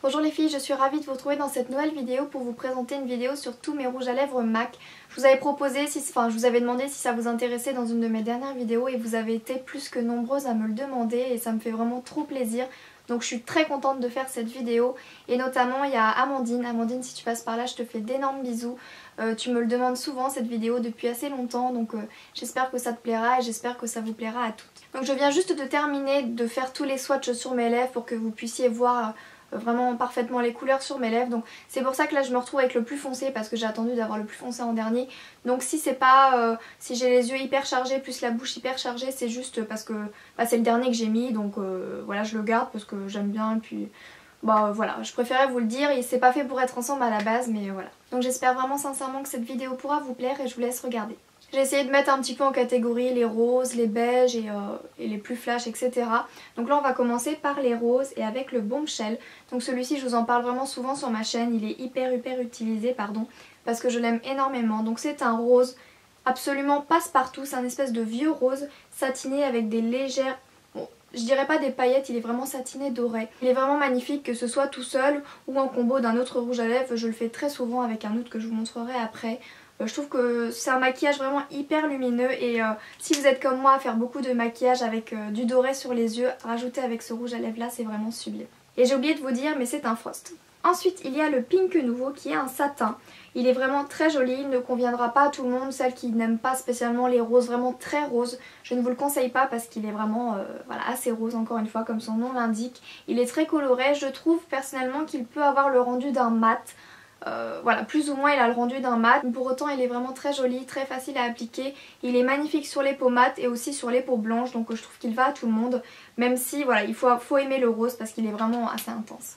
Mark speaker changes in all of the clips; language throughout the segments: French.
Speaker 1: Bonjour les filles, je suis ravie de vous retrouver dans cette nouvelle vidéo pour vous présenter une vidéo sur tous mes rouges à lèvres MAC. Je vous avais proposé, je vous avais demandé si ça vous intéressait dans une de mes dernières vidéos et vous avez été plus que nombreuses à me le demander et ça me fait vraiment trop plaisir. Donc je suis très contente de faire cette vidéo et notamment il y a Amandine. Amandine, si tu passes par là, je te fais d'énormes bisous. Tu me le demandes souvent cette vidéo depuis assez longtemps, donc j'espère que ça te plaira et j'espère que ça vous plaira à toutes. Donc je viens juste de terminer de faire tous les swatchs sur mes lèvres pour que vous puissiez voir vraiment parfaitement les couleurs sur mes lèvres. Donc c'est pour ça que là je me retrouve avec le plus foncé parce que j'ai attendu d'avoir le plus foncé en dernier. Donc si c'est pas si j'ai les yeux hyper chargés plus la bouche hyper chargée, c'est juste parce que c'est le dernier que j'ai mis, donc voilà, je le garde parce que j'aime bien et puis voilà, je préférais vous le dire, il s'est pas fait pour être ensemble à la base, mais voilà. Donc j'espère vraiment sincèrement que cette vidéo pourra vous plaire et je vous laisse regarder. J'ai essayé de mettre un petit peu en catégorie les roses, les beiges et les plus flash, etc. Donc là on va commencer par les roses et avec le Bombshell. Donc celui-ci je vous en parle vraiment souvent sur ma chaîne, il est hyper utilisé parce que je l'aime énormément. Donc c'est un rose absolument passe-partout, c'est un espèce de vieux rose satiné avec des légères... Bon, je dirais pas des paillettes, il est vraiment satiné doré. Il est vraiment magnifique que ce soit tout seul ou en combo d'un autre rouge à lèvres. Je le fais très souvent avec un autre que je vous montrerai après. Je trouve que c'est un maquillage vraiment hyper lumineux et si vous êtes comme moi à faire beaucoup de maquillage avec du doré sur les yeux, rajouter avec ce rouge à lèvres là, c'est vraiment sublime. Et j'ai oublié de vous dire, mais c'est un Frost. Ensuite il y a le Pink Nouveau qui est un satin. Il est vraiment très joli, il ne conviendra pas à tout le monde, celles qui n'aiment pas spécialement les roses vraiment très roses. Je ne vous le conseille pas parce qu'il est vraiment voilà, assez rose encore une fois comme son nom l'indique. Il est très coloré, je trouve personnellement qu'il peut avoir le rendu d'un mat. Voilà, plus ou moins il a le rendu d'un mat, pour autant il est vraiment très joli, très facile à appliquer. Il est magnifique sur les peaux mates et aussi sur les peaux blanches, donc je trouve qu'il va à tout le monde, même si voilà, il faut aimer le rose parce qu'il est vraiment assez intense.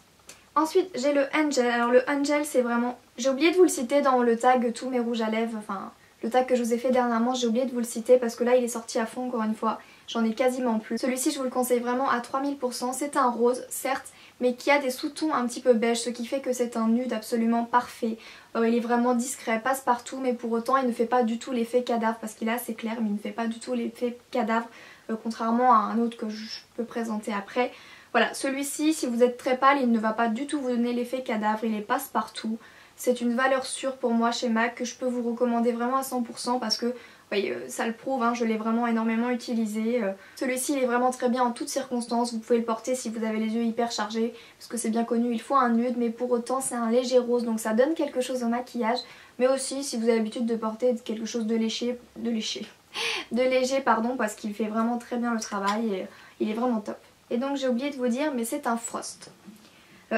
Speaker 1: Ensuite j'ai le Angel. Alors le Angel c'est vraiment... J'ai oublié de vous le citer dans le tag tous mes rouges à lèvres, enfin le tag que je vous ai fait dernièrement, j'ai oublié de vous le citer parce que là il est sorti à fond encore une fois, j'en ai quasiment plus. Celui-ci je vous le conseille vraiment à 3000%, c'est un rose certes, mais qui a des sous-tons un petit peu beige, ce qui fait que c'est un nude absolument parfait. Il est vraiment discret, passe partout, mais pour autant il ne fait pas du tout l'effet cadavre parce qu'il est assez clair, mais il ne fait pas du tout l'effet cadavre, contrairement à un autre que je peux présenter après. Voilà, celui-ci, si vous êtes très pâle, il ne va pas du tout vous donner l'effet cadavre, il est passe-partout. C'est une valeur sûre pour moi chez MAC que je peux vous recommander vraiment à 100% parce que oui, ça le prouve, hein, je l'ai vraiment énormément utilisé. Celui-ci il est vraiment très bien en toutes circonstances, vous pouvez le porter si vous avez les yeux hyper chargés parce que c'est bien connu, il faut un nude mais pour autant c'est un léger rose donc ça donne quelque chose au maquillage. Mais aussi si vous avez l'habitude de porter quelque chose de léger pardon, parce qu'il fait vraiment très bien le travail et il est vraiment top. Et donc j'ai oublié de vous dire mais c'est un Frost.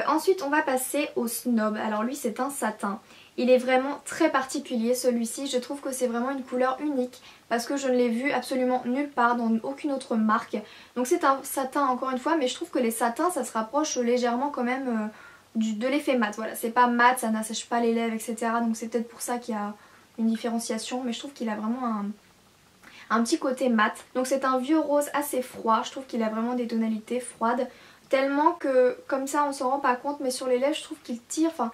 Speaker 1: Ensuite on va passer au Snob. Alors lui c'est un satin. Il est vraiment très particulier celui-ci. Je trouve que c'est vraiment une couleur unique parce que je ne l'ai vu absolument nulle part dans aucune autre marque. Donc c'est un satin encore une fois, mais je trouve que les satins ça se rapproche légèrement quand même de l'effet mat. Voilà, c'est pas mat, ça n'assèche pas les lèvres, etc. Donc c'est peut-être pour ça qu'il y a une différenciation, mais je trouve qu'il a vraiment un petit côté mat. Donc c'est un vieux rose assez froid. Je trouve qu'il a vraiment des tonalités froides. Tellement que comme ça on s'en rend pas compte, mais sur les lèvres je trouve qu'il tire, enfin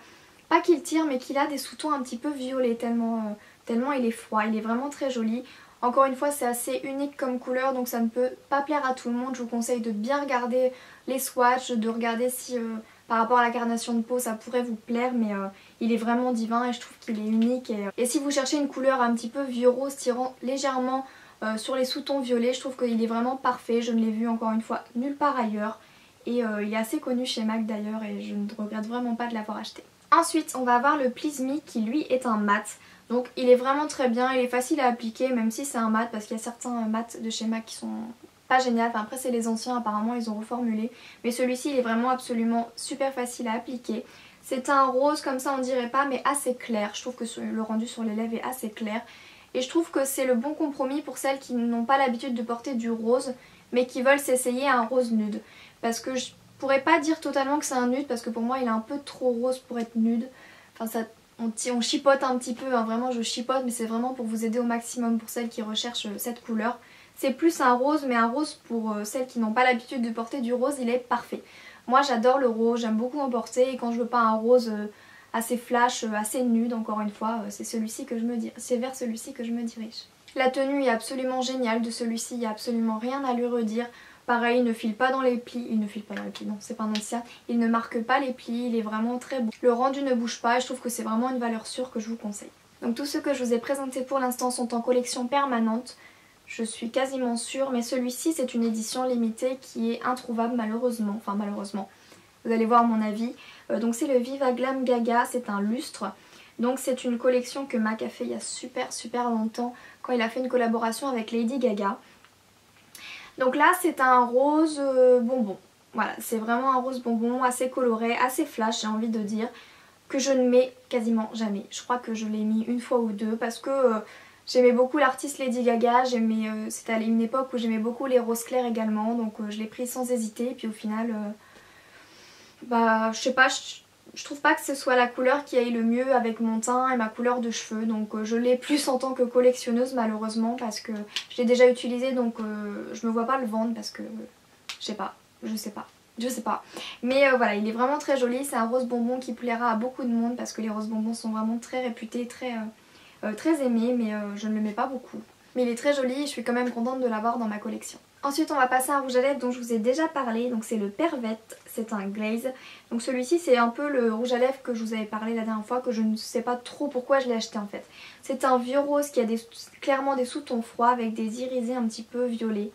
Speaker 1: pas qu'il tire mais qu'il a des sous-tons un petit peu violets tellement il est froid, il est vraiment très joli. Encore une fois c'est assez unique comme couleur donc ça ne peut pas plaire à tout le monde. Je vous conseille de bien regarder les swatchs, de regarder si par rapport à la carnation de peau ça pourrait vous plaire, mais il est vraiment divin et je trouve qu'il est unique. Et si vous cherchez une couleur un petit peu vieux rose tirant légèrement sur les sous-tons violets, je trouve qu'il est vraiment parfait. Je ne l'ai vu encore une fois nulle part ailleurs. Et il est assez connu chez MAC d'ailleurs et je ne regrette vraiment pas de l'avoir acheté. Ensuite on va avoir le Please Me qui lui est un mat. Donc il est vraiment très bien, il est facile à appliquer même si c'est un mat parce qu'il y a certains mats de chez MAC qui sont pas géniaux. Enfin, après c'est les anciens, apparemment ils ont reformulé. Mais celui-ci il est vraiment absolument super facile à appliquer. C'est un rose comme ça on dirait pas mais assez clair. Je trouve que le rendu sur les lèvres est assez clair. Et je trouve que c'est le bon compromis pour celles qui n'ont pas l'habitude de porter du rose mais qui veulent s'essayer à un rose nude. Parce que je pourrais pas dire totalement que c'est un nude parce que pour moi il est un peu trop rose pour être nude. Enfin ça, on chipote un petit peu, hein, vraiment je chipote mais c'est vraiment pour vous aider au maximum pour celles qui recherchent cette couleur. C'est plus un rose mais un rose pour celles qui n'ont pas l'habitude de porter du rose, il est parfait. Moi j'adore le rose, j'aime beaucoup en porter et quand je veux pas un rose assez flash, assez nude encore une fois, c'est vers celui-ci que je me dirige. La tenue est absolument géniale de celui-ci, il n'y a absolument rien à lui redire. Pareil, il ne file pas dans les plis, non c'est pas un ancien, il ne marque pas les plis, il est vraiment très beau. Le rendu ne bouge pas et je trouve que c'est vraiment une valeur sûre que je vous conseille. Donc tous ceux que je vous ai présentés pour l'instant sont en collection permanente, je suis quasiment sûre, mais celui-ci c'est une édition limitée qui est introuvable malheureusement, enfin malheureusement, vous allez voir mon avis. Donc c'est le Viva Glam Gaga, c'est un lustre. Donc c'est une collection que Mac a fait il y a super longtemps quand il a fait une collaboration avec Lady Gaga. Donc là c'est un rose bonbon, voilà c'est vraiment un rose bonbon assez coloré, assez flash j'ai envie de dire, que je ne mets quasiment jamais. Je crois que je l'ai mis une fois ou deux parce que j'aimais beaucoup l'artiste Lady Gaga, c'était à une époque où j'aimais beaucoup les roses clairs également, donc je l'ai pris sans hésiter et puis au final, bah je sais pas, je trouve pas que ce soit la couleur qui aille le mieux avec mon teint et ma couleur de cheveux, donc je l'ai plus en tant que collectionneuse malheureusement parce que je l'ai déjà utilisé, donc je me vois pas le vendre parce que je sais pas. Mais voilà, il est vraiment très joli, c'est un rose bonbon qui plaira à beaucoup de monde parce que les roses bonbons sont vraiment très réputés, très aimés, mais je ne le mets pas beaucoup. Mais il est très joli et je suis quand même contente de l'avoir dans ma collection. Ensuite on va passer à un rouge à lèvres dont je vous ai déjà parlé, donc c'est le Pervette, c'est un glaze. Donc celui-ci c'est un peu le rouge à lèvres que je vous avais parlé la dernière fois, que je ne sais pas trop pourquoi je l'ai acheté en fait. C'est un vieux rose qui a clairement des sous-tons froids avec des irisés un petit peu violets.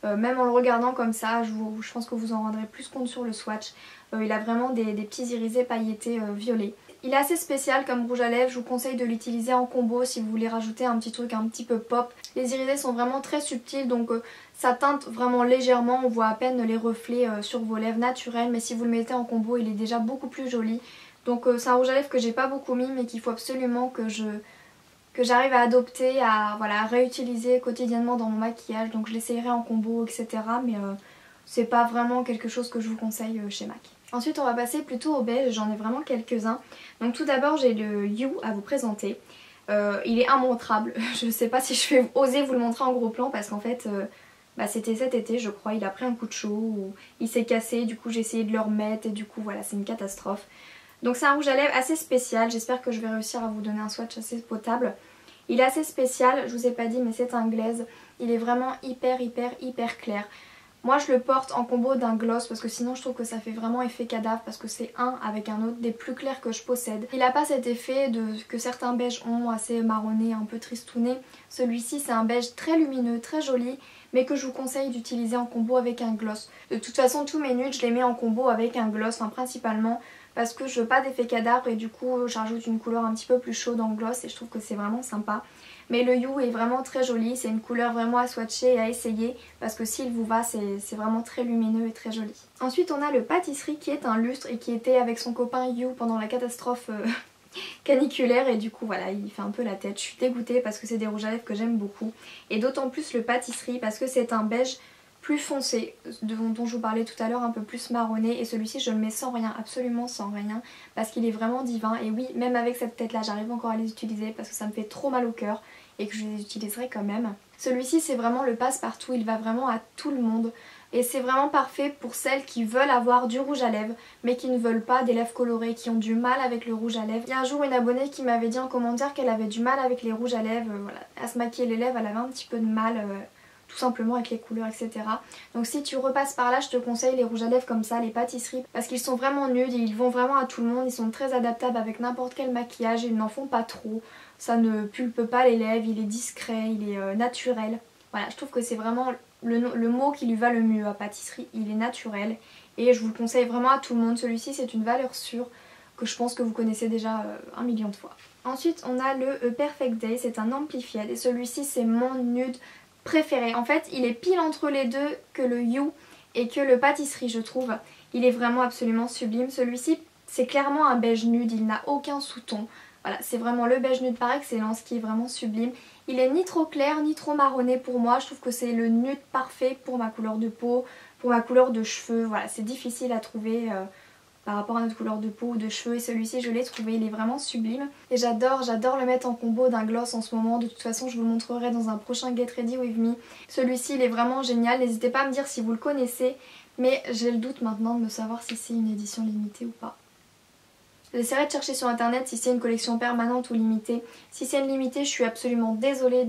Speaker 1: Même en le regardant comme ça, je pense que vous en rendrez plus compte sur le swatch. Il a vraiment des petits irisés pailletés violets. Il est assez spécial comme rouge à lèvres, je vous conseille de l'utiliser en combo si vous voulez rajouter un petit truc un petit peu pop. Les irisés sont vraiment très subtils, donc ça teinte vraiment légèrement, on voit à peine les reflets sur vos lèvres naturelles, mais si vous le mettez en combo il est déjà beaucoup plus joli. Donc c'est un rouge à lèvres que j'ai pas beaucoup mis mais qu'il faut absolument que j'arrive à adopter, à réutiliser quotidiennement dans mon maquillage, donc je l'essayerai en combo etc, mais c'est pas vraiment quelque chose que je vous conseille chez MAC. Ensuite on va passer plutôt au beige, j'en ai vraiment quelques-uns. Donc tout d'abord j'ai le You à vous présenter. Il est immontrable, je sais pas si je vais oser vous le montrer en gros plan parce qu'en fait c'était cet été je crois, il a pris un coup de chaud, ou il s'est cassé, du coup j'ai essayé de le remettre et du coup voilà c'est une catastrophe. Donc c'est un rouge à lèvres assez spécial, j'espère que je vais réussir à vous donner un swatch assez potable. Il est assez spécial, je vous ai pas dit mais c'est un glaze, il est vraiment hyper clair. Moi je le porte en combo d'un gloss parce que sinon je trouve que ça fait vraiment effet cadavre parce que c'est un avec un autre des plus clairs que je possède. Il n'a pas cet effet que certains beiges ont, assez marronné, un peu tristouné. Celui-ci c'est un beige très lumineux, très joli, mais que je vous conseille d'utiliser en combo avec un gloss. De toute façon tous mes nudes je les mets en combo avec un gloss, enfin principalement parce que je veux pas d'effet cadavre et du coup j'ajoute une couleur un petit peu plus chaude en gloss et je trouve que c'est vraiment sympa. Mais le You est vraiment très joli, c'est une couleur vraiment à swatcher et à essayer parce que s'il vous va c'est vraiment très lumineux et très joli. Ensuite on a le Pâtisserie qui est un lustre et qui était avec son copain You pendant la catastrophe caniculaire et du coup voilà il fait un peu la tête. Je suis dégoûtée parce que c'est des rouges à lèvres que j'aime beaucoup et d'autant plus le Pâtisserie parce que c'est un beige plus foncé dont je vous parlais tout à l'heure, un peu plus marronné, et celui-ci je le mets sans rien, absolument sans rien parce qu'il est vraiment divin. Et oui, même avec cette tête là j'arrive encore à les utiliser parce que ça me fait trop mal au cœur et que je les utiliserai quand même. Celui-ci c'est vraiment le passe-partout, il va vraiment à tout le monde et c'est vraiment parfait pour celles qui veulent avoir du rouge à lèvres mais qui ne veulent pas des lèvres colorées, qui ont du mal avec le rouge à lèvres. Il y a un jour une abonnée qui m'avait dit en commentaire qu'elle avait du mal avec les rouges à lèvres, voilà, à se maquiller les lèvres, elle avait un petit peu de mal tout simplement avec les couleurs etc. Donc si tu repasses par là je te conseille les rouges à lèvres comme ça, les Pâtisseries, parce qu'ils sont vraiment nudes, ils vont vraiment à tout le monde, ils sont très adaptables avec n'importe quel maquillage, ils n'en font pas trop, ça ne pulpe pas les lèvres, il est discret, il est naturel. Voilà, je trouve que c'est vraiment le mot qui lui va le mieux à Pâtisserie, il est naturel et je vous le conseille vraiment à tout le monde. Celui-ci c'est une valeur sûre que je pense que vous connaissez déjà 1 million de fois. Ensuite on a le Perfect Day, c'est un amplified et celui-ci c'est mon nude préféré. En fait il est pile entre les deux que le You et que le Pâtisserie je trouve. Il est vraiment absolument sublime. Celui-ci c'est clairement un beige nude, il n'a aucun sous-ton. Voilà, c'est vraiment le beige nude par excellence qui est vraiment sublime. Il est ni trop clair ni trop marronné pour moi, je trouve que c'est le nude parfait pour ma couleur de peau, pour ma couleur de cheveux. Voilà, c'est difficile à trouver par rapport à notre couleur de peau ou de cheveux et celui-ci je l'ai trouvé, il est vraiment sublime et j'adore le mettre en combo d'un gloss en ce moment. De toute façon je vous le montrerai dans un prochain Get Ready With Me. Celui-ci il est vraiment génial, n'hésitez pas à me dire si vous le connaissez mais j'ai le doute maintenant de me savoir si c'est une édition limitée ou pas. J'essaierai de chercher sur internet si c'est une collection permanente ou limitée. Si c'est une limitée je suis absolument désolée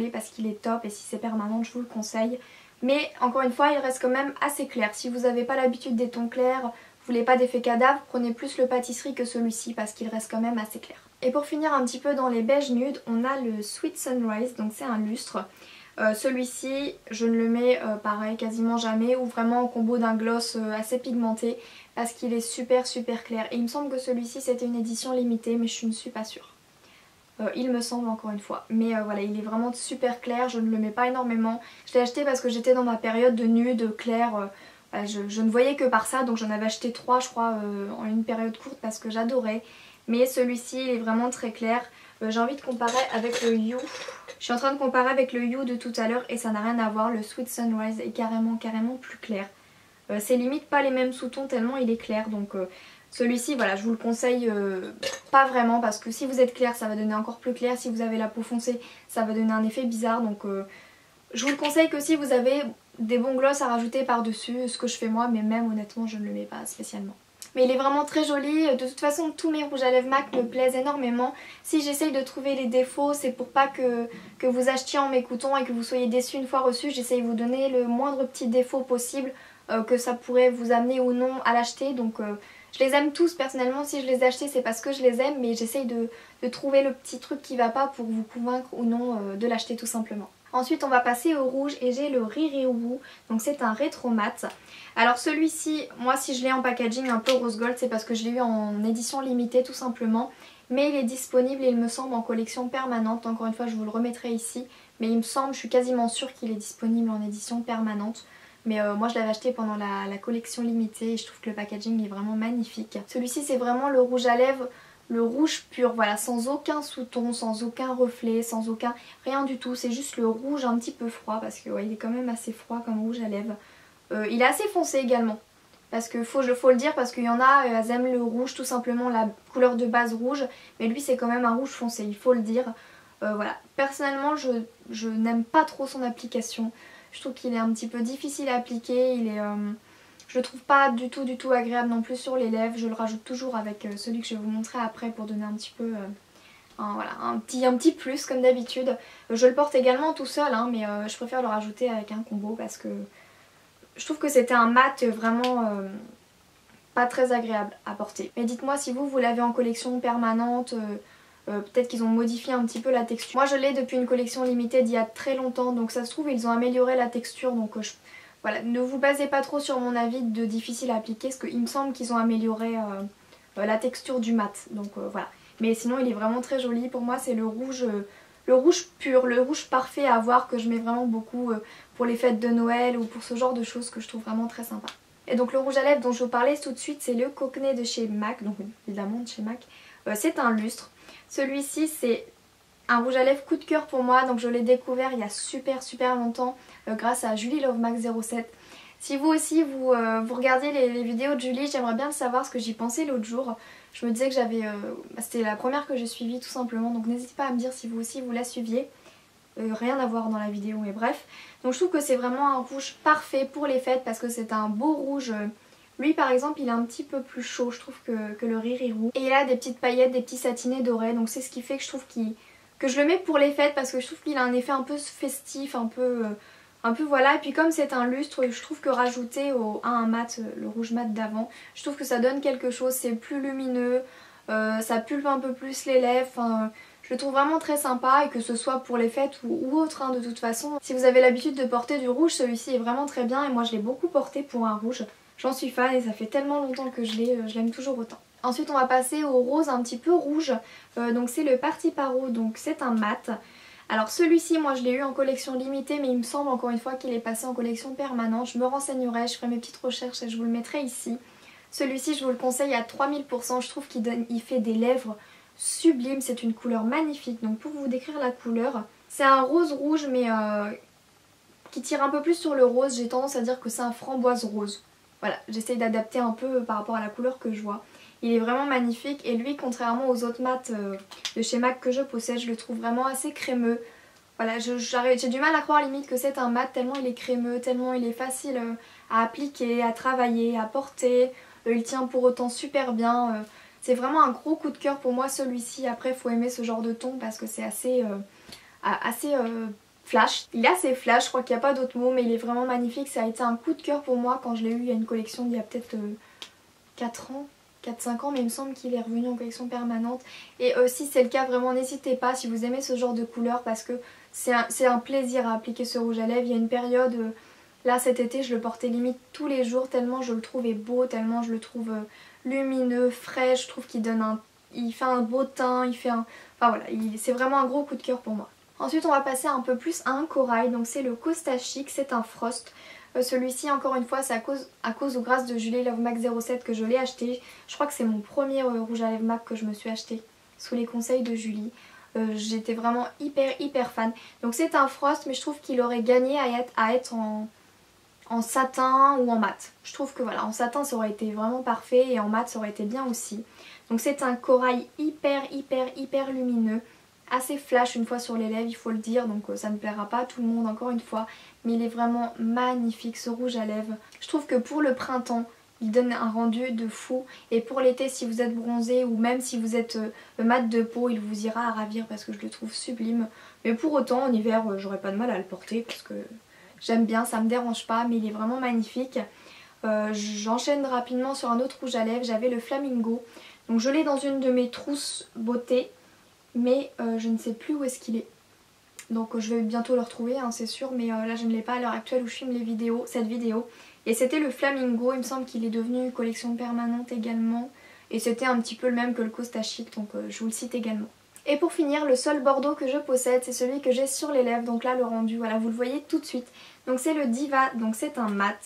Speaker 1: parce qu'il est top et si c'est permanente je vous le conseille. Mais encore une fois il reste quand même assez clair. Si vous n'avez pas l'habitude des tons clairs, vous voulez pas d'effet cadavre, prenez plus le pâtisserie que celui-ci parce qu'il reste quand même assez clair. Et pour finir un petit peu dans les beiges nudes, on a le Sweet Sunrise, donc c'est un lustre. Celui-ci je ne le mets pareil quasiment jamais ou vraiment en combo d'un gloss assez pigmenté parce qu'il est super clair. Et il me semble que celui-ci c'était une édition limitée mais je ne suis pas sûre. Il me semble encore une fois. Mais voilà, il est vraiment super clair, je ne le mets pas énormément. Je l'ai acheté parce que j'étais dans ma période de nude clair. Je ne voyais que par ça, donc j'en avais acheté 3 je crois en une période courte parce que j'adorais. Mais celui-ci il est vraiment très clair. J'ai envie de comparer avec le You. Je suis en train de comparer avec le You de tout à l'heure et ça n'a rien à voir. Le Sweet Sunrise est carrément plus clair. C'est limite pas les mêmes sous-tons tellement il est clair. Donc celui-ci voilà, je vous le conseille pas vraiment parce que si vous êtes clair ça va donner encore plus clair. Si vous avez la peau foncée ça va donner un effet bizarre. Donc je vous le conseille que si vous avez des bons gloss à rajouter par dessus, ce que je fais moi, mais même honnêtement je ne le mets pas spécialement. Mais il est vraiment très joli, de toute façon tous mes rouges à lèvres MAC me plaisent énormément. Si j'essaye de trouver les défauts, c'est pour pas que vous achetiez en m'écoutant et que vous soyez déçus une fois reçu. J'essaye de vous donner le moindre petit défaut possible que ça pourrait vous amener ou non à l'acheter. Donc je les aime tous personnellement, si je les ai achetés c'est parce que je les aime, mais j'essaye de trouver le petit truc qui va pas pour vous convaincre ou non de l'acheter tout simplement. Ensuite on va passer au rouge et j'ai le Riri Woo, donc c'est un rétro mat. Alors celui-ci, moi si je l'ai en packaging un peu rose gold c'est parce que je l'ai eu en édition limitée tout simplement. Mais il est disponible il me semble en collection permanente, encore une fois je vous le remettrai ici. Mais il me semble, je suis quasiment sûre qu'il est disponible en édition permanente. Mais moi je l'avais acheté pendant la collection limitée et je trouve que le packaging est vraiment magnifique. Celui-ci c'est vraiment le rouge à lèvres, le rouge pur, voilà, sans aucun sous-ton, sans aucun reflet, sans aucun... rien du tout. C'est juste le rouge un petit peu froid parce que ouais, il est quand même assez froid comme rouge à lèvres. Il est assez foncé également. Parce que faut le dire parce qu'il y en a, elles aiment le rouge, tout simplement la couleur de base rouge. Mais lui c'est quand même un rouge foncé, il faut le dire. Voilà. Personnellement je n'aime pas trop son application. Je trouve qu'il est un petit peu difficile à appliquer, je le trouve pas du tout agréable non plus sur les lèvres. Je le rajoute toujours avec celui que je vais vous montrer après pour donner un petit peu voilà, un petit plus comme d'habitude. Je le porte également tout seul hein, mais je préfère le rajouter avec un combo parce que je trouve que c'était un mat vraiment pas très agréable à porter. Mais dites-moi si vous l'avez en collection permanente, peut-être qu'ils ont modifié un petit peu la texture. Moi je l'ai depuis une collection limitée d'il y a très longtemps, donc ça se trouve ils ont amélioré la texture, donc voilà, ne vous basez pas trop sur mon avis de difficile à appliquer, parce qu'il me semble qu'ils ont amélioré la texture du mat, donc voilà. Mais sinon il est vraiment très joli, pour moi c'est le rouge pur, le rouge parfait à avoir que je mets vraiment beaucoup pour les fêtes de Noël ou pour ce genre de choses que je trouve vraiment très sympa. Et donc le rouge à lèvres dont je vous parlais tout de suite c'est le Cockney de chez MAC, donc évidemment de chez MAC. C'est un lustre. Celui-ci c'est un rouge à lèvres coup de cœur pour moi, donc je l'ai découvert il y a super longtemps grâce à Julie Love Mac 07. Si vous aussi vous regardiez les vidéos de Julie, j'aimerais bien le savoir ce que j'y pensais l'autre jour. Je me disais que j'avais... c'était la première que j'ai suivie tout simplement, donc n'hésitez pas à me dire si vous aussi vous la suiviez. Rien à voir dans la vidéo mais bref. Donc je trouve que c'est vraiment un rouge parfait pour les fêtes parce que c'est un beau rouge. Lui par exemple il est un petit peu plus chaud je trouve que le Riri Woo. Et il a des petites paillettes, des petits satinés dorés, donc c'est ce qui fait que je trouve que je le mets pour les fêtes parce que je trouve qu'il a un effet un peu festif, un peu voilà. Et puis comme c'est un lustre, je trouve que rajouter à un mat, le rouge mat d'avant, je trouve que ça donne quelque chose, c'est plus lumineux, ça pulpe un peu plus les lèvres, enfin, je le trouve vraiment très sympa et que ce soit pour les fêtes ou autre hein, de toute façon. Si vous avez l'habitude de porter du rouge, celui-ci est vraiment très bien et moi je l'ai beaucoup porté pour un rouge. J'en suis fan et ça fait tellement longtemps que je l'aime toujours autant. Ensuite on va passer au rose un petit peu rouge, donc c'est le Party Paro, donc c'est un mat. Alors celui-ci moi je l'ai eu en collection limitée mais il me semble encore une fois qu'il est passé en collection permanente. Je me renseignerai, je ferai mes petites recherches et je vous le mettrai ici. Celui-ci je vous le conseille à 3000%, je trouve qu'il fait des lèvres sublimes, c'est une couleur magnifique. Donc pour vous décrire la couleur, c'est un rose rouge mais qui tire un peu plus sur le rose, j'ai tendance à dire que c'est un framboise rose. Voilà, j'essaye d'adapter un peu par rapport à la couleur que je vois. Il est vraiment magnifique et lui contrairement aux autres mats de chez MAC que je possède, je le trouve vraiment assez crémeux. Voilà, j'ai du mal à croire limite que c'est un mat tellement il est crémeux, tellement il est facile à appliquer, à travailler, à porter. Il tient pour autant super bien. C'est vraiment un gros coup de cœur pour moi celui-ci. Après il faut aimer ce genre de ton parce que c'est assez flash. Il est assez flash, je crois qu'il n'y a pas d'autre mot, mais il est vraiment magnifique. Ça a été un coup de cœur pour moi quand je l'ai eu. Il y a une collection d'il y a peut-être 4 ans. 4-5 ans, mais il me semble qu'il est revenu en collection permanente. Et si c'est le cas, vraiment n'hésitez pas si vous aimez ce genre de couleur, parce que c'est un plaisir à appliquer ce rouge à lèvres. Il y a une période, là cet été, je le portais limite tous les jours, tellement je le trouvais beau, tellement je le trouve lumineux, frais. Je trouve qu'il donne il fait un beau teint, il fait un... Enfin voilà, c'est vraiment un gros coup de cœur pour moi. Ensuite, on va passer un peu plus à un corail, donc c'est le Costa Chic, c'est un frost. Celui-ci, encore une fois, c'est à cause ou grâce de Julie Love Mac 07 que je l'ai acheté. Je crois que c'est mon premier rouge à lèvres MAC que je me suis acheté sous les conseils de Julie. J'étais vraiment hyper fan. Donc c'est un frost, mais je trouve qu'il aurait gagné à être en satin ou en mat. Je trouve que voilà, en satin ça aurait été vraiment parfait et en mat ça aurait été bien aussi. Donc c'est un corail hyper lumineux. Assez flash une fois sur les lèvres, il faut le dire, donc ça ne plaira pas à tout le monde encore une fois, mais il est vraiment magnifique ce rouge à lèvres. Je trouve que pour le printemps, il donne un rendu de fou, et pour l'été, si vous êtes bronzé ou même si vous êtes mat de peau, il vous ira à ravir parce que je le trouve sublime. Mais pour autant, en hiver, j'aurais pas de mal à le porter parce que j'aime bien, ça me dérange pas, mais il est vraiment magnifique. J'enchaîne rapidement sur un autre rouge à lèvres, j'avais le Flamingo, donc je l'ai dans une de mes trousses beauté. Mais je ne sais plus où est-ce qu'il est. Donc je vais bientôt le retrouver, hein, c'est sûr, mais là je ne l'ai pas à l'heure actuelle où je filme cette vidéo. Et c'était le Flamingo, il me semble qu'il est devenu collection permanente également. Et c'était un petit peu le même que le Costa Chic, donc je vous le cite également. Et pour finir, le seul bordeaux que je possède, c'est celui que j'ai sur les lèvres, donc là le rendu, voilà, vous le voyez tout de suite. Donc c'est le Diva, donc c'est un mat,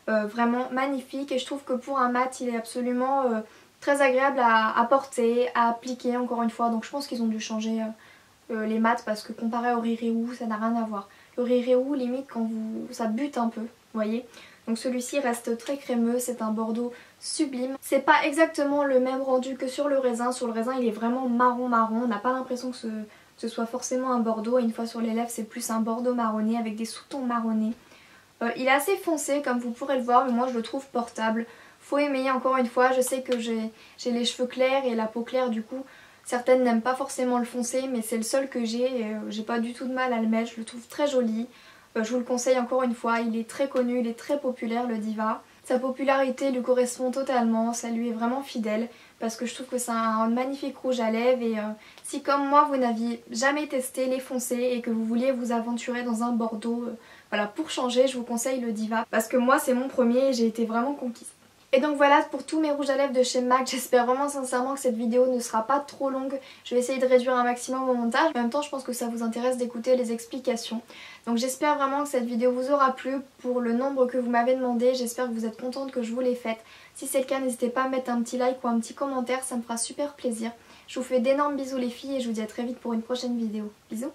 Speaker 1: vraiment magnifique, et je trouve que pour un mat, il est absolument... très agréable à porter, à appliquer encore une fois. Donc je pense qu'ils ont dû changer les mats parce que comparé au Riri Woo, ça n'a rien à voir. Le Riri Woo, limite quand ça bute un peu, vous voyez. Donc celui-ci reste très crémeux, c'est un bordeaux sublime. C'est pas exactement le même rendu que sur le raisin. Sur le raisin, il est vraiment marron. On n'a pas l'impression que ce soit forcément un bordeaux. Et une fois sur les lèvres, c'est plus un bordeaux marronné avec des sous-tons marronnés. Il est assez foncé comme vous pourrez le voir, mais moi je le trouve portable. Faut aimer, encore une fois, je sais que j'ai les cheveux clairs et la peau claire, du coup certaines n'aiment pas forcément le foncé, mais c'est le seul que j'ai et j'ai pas du tout de mal à le mettre, je le trouve très joli. Je vous le conseille encore une fois, il est très connu, il est très populaire le Diva. Sa popularité lui correspond totalement, ça lui est vraiment fidèle parce que je trouve que c'est un magnifique rouge à lèvres et si comme moi vous n'aviez jamais testé les foncés et que vous vouliez vous aventurer dans un bordeaux, voilà, pour changer je vous conseille le Diva parce que moi c'est mon premier et j'ai été vraiment conquise. Et donc voilà pour tous mes rouges à lèvres de chez MAC, j'espère vraiment sincèrement que cette vidéo ne sera pas trop longue. Je vais essayer de réduire un maximum au montage, en même temps je pense que ça vous intéresse d'écouter les explications. Donc j'espère vraiment que cette vidéo vous aura plu pour le nombre que vous m'avez demandé, j'espère que vous êtes contente que je vous l'ai faite. Si c'est le cas, n'hésitez pas à mettre un petit like ou un petit commentaire, ça me fera super plaisir. Je vous fais d'énormes bisous les filles et je vous dis à très vite pour une prochaine vidéo. Bisous!